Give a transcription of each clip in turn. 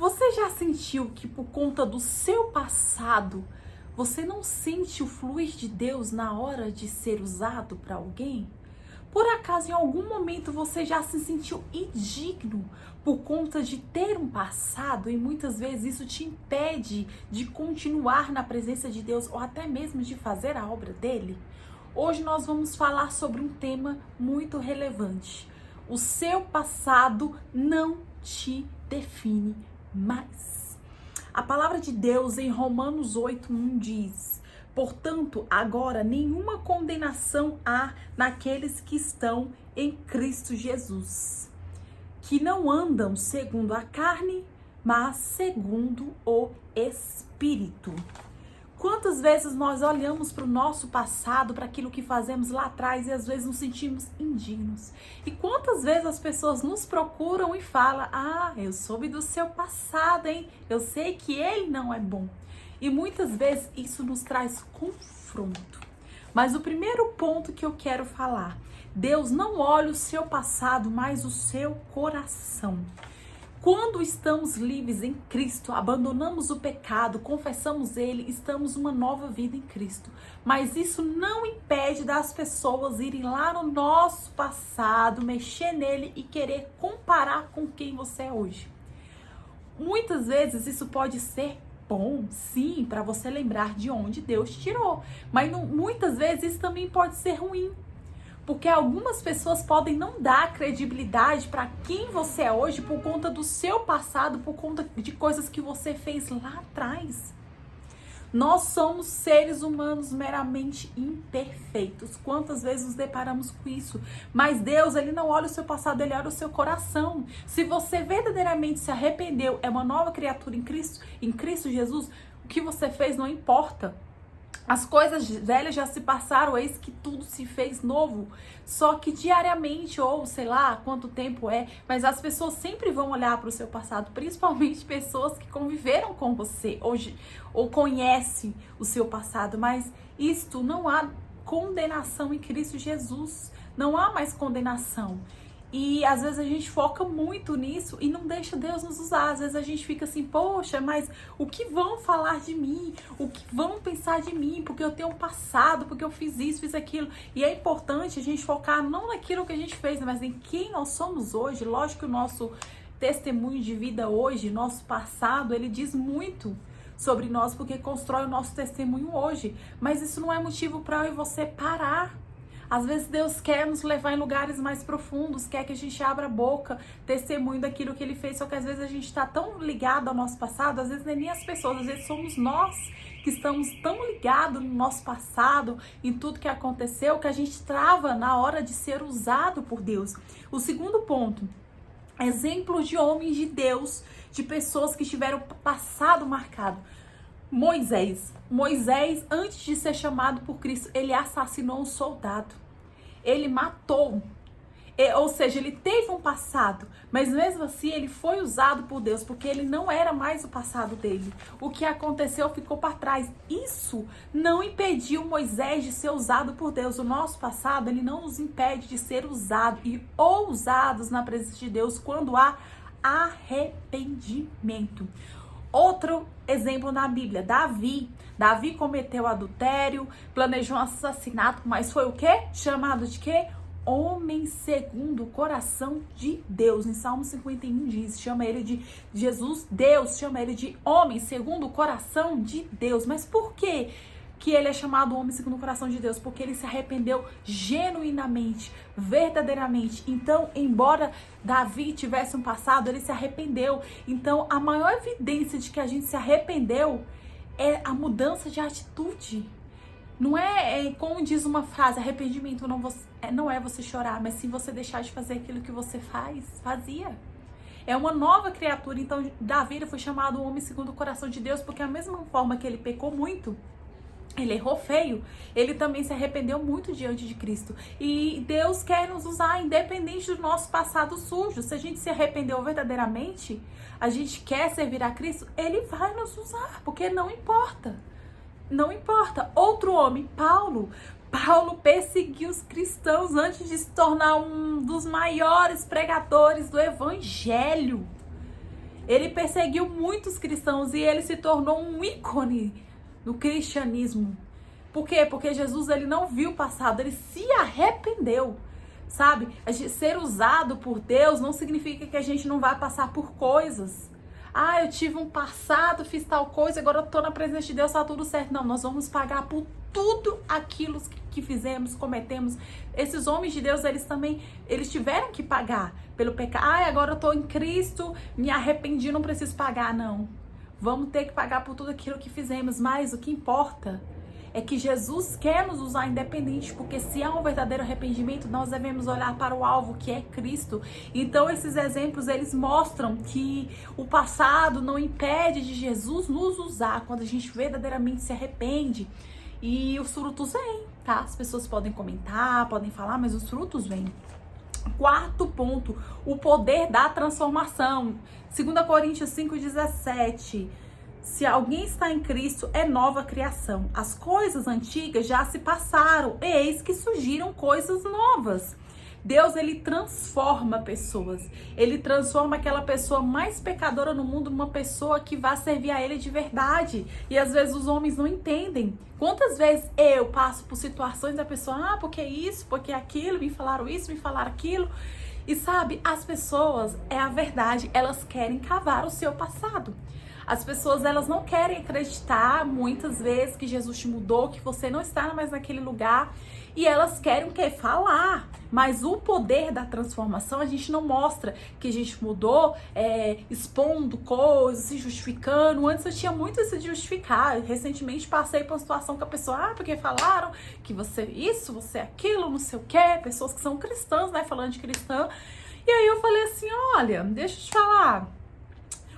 Você já sentiu que por conta do seu passado, você não sente o fluir de Deus na hora de ser usado para alguém? Por acaso, em algum momento, você já se sentiu indigno por conta de ter um passado e muitas vezes isso te impede de continuar na presença de Deus ou até mesmo de fazer a obra dele? Hoje nós vamos falar sobre um tema muito relevante. O seu passado não te define mais. A palavra de Deus em Romanos 8:1 diz: portanto, agora nenhuma condenação há naqueles que estão em Cristo Jesus, que não andam segundo a carne, mas segundo o Espírito. Quantas vezes nós olhamos para o nosso passado, para aquilo que fazemos lá atrás e às vezes nos sentimos indignos? E quantas vezes as pessoas nos procuram e falam: ah, eu soube do seu passado, hein? Eu sei que ele não é bom. E muitas vezes isso nos traz confronto. Mas o primeiro ponto que eu quero falar: Deus não olha o seu passado, mas o seu coração. Quando estamos livres em Cristo, abandonamos o pecado, confessamos Ele, estamos uma nova vida em Cristo. Mas isso não impede das pessoas irem lá no nosso passado, mexer nele e querer comparar com quem você é hoje. Muitas vezes isso pode ser bom, sim, para você lembrar de onde Deus te tirou. Mas muitas vezes isso também pode ser ruim. Porque algumas pessoas podem não dar credibilidade para quem você é hoje por conta do seu passado, por conta de coisas que você fez lá atrás. Nós somos seres humanos meramente imperfeitos. Quantas vezes nos deparamos com isso? Mas Deus, Ele não olha o seu passado, Ele olha o seu coração. Se você verdadeiramente se arrependeu, é uma nova criatura em Cristo Jesus, o que você fez não importa. As coisas velhas já se passaram, eis que tudo se fez novo. Só que diariamente, ou sei lá quanto tempo é, mas as pessoas sempre vão olhar para o seu passado, principalmente pessoas que conviveram com você hoje, ou conhecem o seu passado. Mas isto não há condenação em Cristo Jesus. Não há mais condenação. E às vezes a gente foca muito nisso e não deixa Deus nos usar. Às vezes a gente fica assim: poxa, mas o que vão falar de mim? O que vão pensar de mim? Porque eu tenho um passado, porque eu fiz isso, fiz aquilo. E é importante a gente focar não naquilo que a gente fez, mas em quem nós somos hoje. Lógico que o nosso testemunho de vida hoje, nosso passado, ele diz muito sobre nós, porque constrói o nosso testemunho hoje. Mas isso não é motivo para eu e você parar. Às vezes Deus quer nos levar em lugares mais profundos, quer que a gente abra a boca, testemunho daquilo que Ele fez, só que às vezes a gente está tão ligado ao nosso passado, às vezes nem as pessoas, às vezes somos nós que estamos tão ligados no nosso passado, em tudo que aconteceu, que a gente trava na hora de ser usado por Deus. O segundo ponto: exemplos de homens de Deus, de pessoas que tiveram passado marcado. Moisés, antes de ser chamado por Cristo, ele assassinou um soldado. Ele matou. Ou seja, ele teve um passado, mas mesmo assim ele foi usado por Deus, porque ele não era mais o passado dele. O que aconteceu ficou para trás. Isso não impediu Moisés de ser usado por Deus. O nosso passado, ele não nos impede de ser usado e ousados na presença de Deus quando há arrependimento. Outro exemplo na Bíblia: Davi cometeu adultério, planejou um assassinato, mas foi o quê? Chamado de quê? Homem segundo o coração de Deus. Em Salmo 51 diz, chama ele de Jesus, Deus chama ele de homem segundo o coração de Deus. Mas por quê que ele é chamado homem segundo o coração de Deus? Porque ele se arrependeu genuinamente, verdadeiramente. Então, embora Davi tivesse um passado, ele se arrependeu. Então, a maior evidência de que a gente se arrependeu é a mudança de atitude. Não é como diz uma frase: arrependimento não é você chorar, mas sim você deixar de fazer aquilo que você fazia. É uma nova criatura. Então, Davi foi chamado homem segundo o coração de Deus, porque a mesma forma que ele pecou muito, ele errou feio, ele também se arrependeu muito diante de Cristo. E Deus quer nos usar independente do nosso passado sujo. Se a gente se arrependeu verdadeiramente, a gente quer servir a Cristo, Ele vai nos usar, porque não importa. Não importa. Outro homem, Paulo perseguiu os cristãos antes de se tornar um dos maiores pregadores do Evangelho. Ele perseguiu muitos cristãos e ele se tornou um ícone do cristianismo. Por quê? Porque Jesus, ele não viu o passado, ele se arrependeu, sabe? Ser usado por Deus não significa que a gente não vai passar por coisas. Ah, eu tive um passado, fiz tal coisa, agora eu tô na presença de Deus, tá tudo certo. Não, nós vamos pagar por tudo aquilo que fizemos, cometemos. Esses homens de Deus, eles tiveram que pagar pelo pecado. Ah, agora eu tô em Cristo, me arrependi, não preciso pagar. Não, vamos ter que pagar por tudo aquilo que fizemos, mas o que importa é que Jesus quer nos usar independente, porque se há um verdadeiro arrependimento, nós devemos olhar para o alvo, que é Cristo. Então esses exemplos, eles mostram que o passado não impede de Jesus nos usar quando a gente verdadeiramente se arrepende. E os frutos vêm, tá? As pessoas podem comentar, podem falar, mas os frutos vêm. Quarto ponto, o poder da transformação. 2 Coríntios 5,17. Se alguém está em Cristo, é nova criação. As coisas antigas já se passaram, eis que surgiram coisas novas. Deus, ele transforma pessoas. Ele transforma aquela pessoa mais pecadora no mundo numa pessoa que vai servir a ele de verdade. E às vezes os homens não entendem. Quantas vezes eu passo por situações da pessoa, porque isso, porque aquilo, me falaram isso, me falaram aquilo. E sabe, as pessoas, é a verdade, elas querem cavar o seu passado. As pessoas, elas não querem acreditar muitas vezes que Jesus te mudou, que você não está mais naquele lugar. E elas querem o quê? Falar. Mas o poder da transformação a gente não mostra que a gente mudou expondo coisas, se justificando. Antes eu tinha muito isso de justificar. Recentemente passei por uma situação com a pessoa, porque falaram que você isso, você aquilo, não sei o quê. Pessoas que são cristãs, né? Falando de cristã. E aí eu falei assim, olha, deixa eu te falar.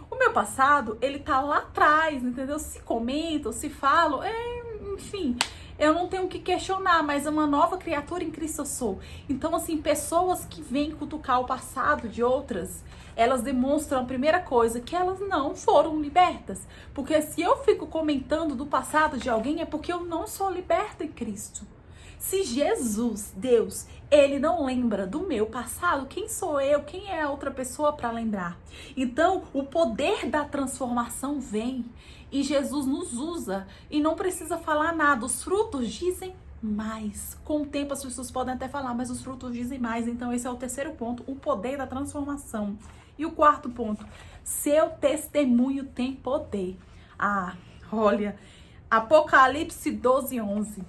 O meu passado, ele tá lá atrás, entendeu? Se comentam, se falam, enfim, eu não tenho o que questionar, mas é uma nova criatura em Cristo eu sou. Então, assim, pessoas que vêm cutucar o passado de outras, elas demonstram a primeira coisa, que elas não foram libertas. Porque se eu fico comentando do passado de alguém, é porque eu não sou liberta em Cristo. Se Jesus, Deus, ele não lembra do meu passado, quem sou eu? Quem é a outra pessoa para lembrar? Então, o poder da transformação vem e Jesus nos usa e não precisa falar nada. Os frutos dizem mais. Com o tempo as pessoas podem até falar, mas os frutos dizem mais. Então, esse é o terceiro ponto, o poder da transformação. E o quarto ponto, seu testemunho tem poder. Olha, Apocalipse 12:11.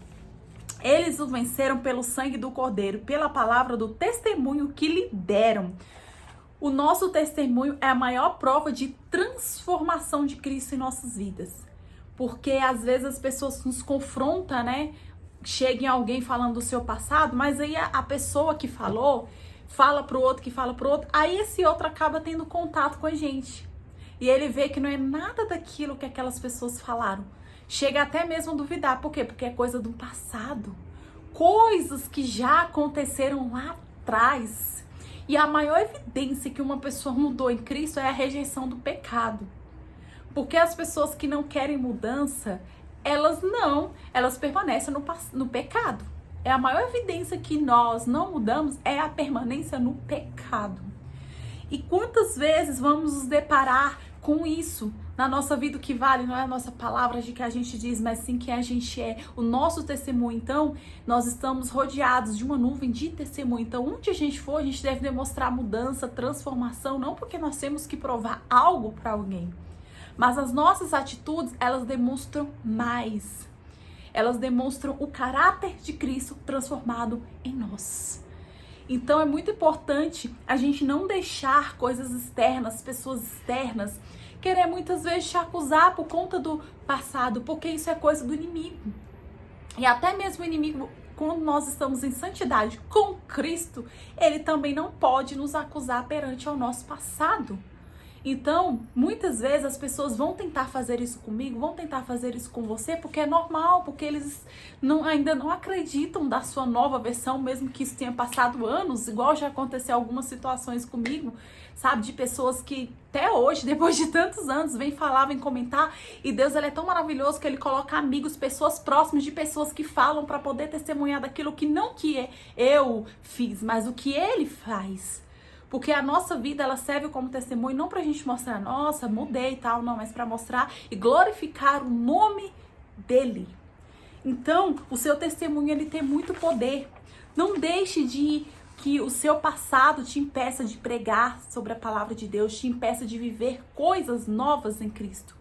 Eles o venceram pelo sangue do Cordeiro, pela palavra do testemunho que lhe deram. O nosso testemunho é a maior prova de transformação de Cristo em nossas vidas. Porque às vezes as pessoas nos confrontam, né? Chega em alguém falando do seu passado, mas aí a pessoa que falou, fala pro outro, que fala pro outro, aí esse outro acaba tendo contato com a gente. E ele vê que não é nada daquilo que aquelas pessoas falaram. Chega até mesmo a duvidar. Por quê? Porque é coisa do passado. Coisas que já aconteceram lá atrás. E a maior evidência que uma pessoa mudou em Cristo é a rejeição do pecado. Porque as pessoas que não querem mudança, elas permanecem no pecado. É a maior evidência que nós não mudamos é a permanência no pecado. E quantas vezes vamos nos deparar com isso na nossa vida? O que vale não é a nossa palavra de que a gente diz, mas sim quem a gente é, o nosso testemunho. Então, nós estamos rodeados de uma nuvem de testemunho. Então, onde a gente for, a gente deve demonstrar mudança, transformação, não porque nós temos que provar algo para alguém, mas as nossas atitudes, elas demonstram mais. Elas demonstram o caráter de Cristo transformado em nós. Então é muito importante a gente não deixar coisas externas, pessoas externas, querer muitas vezes te acusar por conta do passado, porque isso é coisa do inimigo. E até mesmo o inimigo, quando nós estamos em santidade com Cristo, ele também não pode nos acusar perante ao nosso passado. Então, muitas vezes as pessoas vão tentar fazer isso comigo, vão tentar fazer isso com você, porque é normal, porque eles ainda não acreditam da sua nova versão, mesmo que isso tenha passado anos, igual já aconteceu algumas situações comigo, sabe, de pessoas que até hoje, depois de tantos anos, vem falar, vem comentar, e Deus, ele é tão maravilhoso que ele coloca amigos, pessoas próximas de pessoas que falam para poder testemunhar daquilo que não que eu fiz, mas o que ele faz. Porque a nossa vida, ela serve como testemunho não pra gente mostrar, nossa, mudei e tal, não, mas pra mostrar e glorificar o nome dele. Então, o seu testemunho, ele tem muito poder. Não deixe que o seu passado te impeça de pregar sobre a palavra de Deus, te impeça de viver coisas novas em Cristo.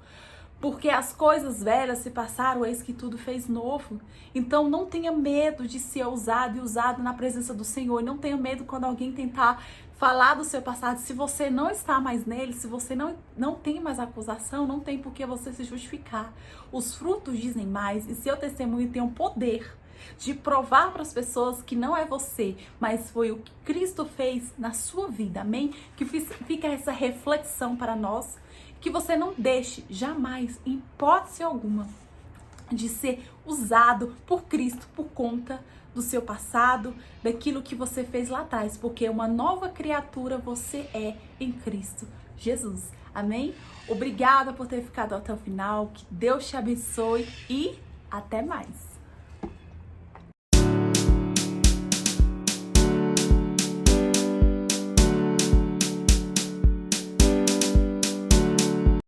Porque as coisas velhas se passaram, eis que tudo fez novo. Então não tenha medo de ser ousado e usado na presença do Senhor. Não tenha medo quando alguém tentar falar do seu passado. Se você não está mais nele, se você não tem mais acusação, não tem por que você se justificar. Os frutos dizem mais e seu testemunho tem um poder de provar para as pessoas que não é você, mas foi o que Cristo fez na sua vida, amém? Que fica essa reflexão para nós, que você não deixe jamais, em hipótese alguma, de ser usado por Cristo por conta do seu passado, daquilo que você fez lá atrás, porque uma nova criatura você é em Cristo Jesus, amém? Obrigada por ter ficado até o final, que Deus te abençoe e até mais!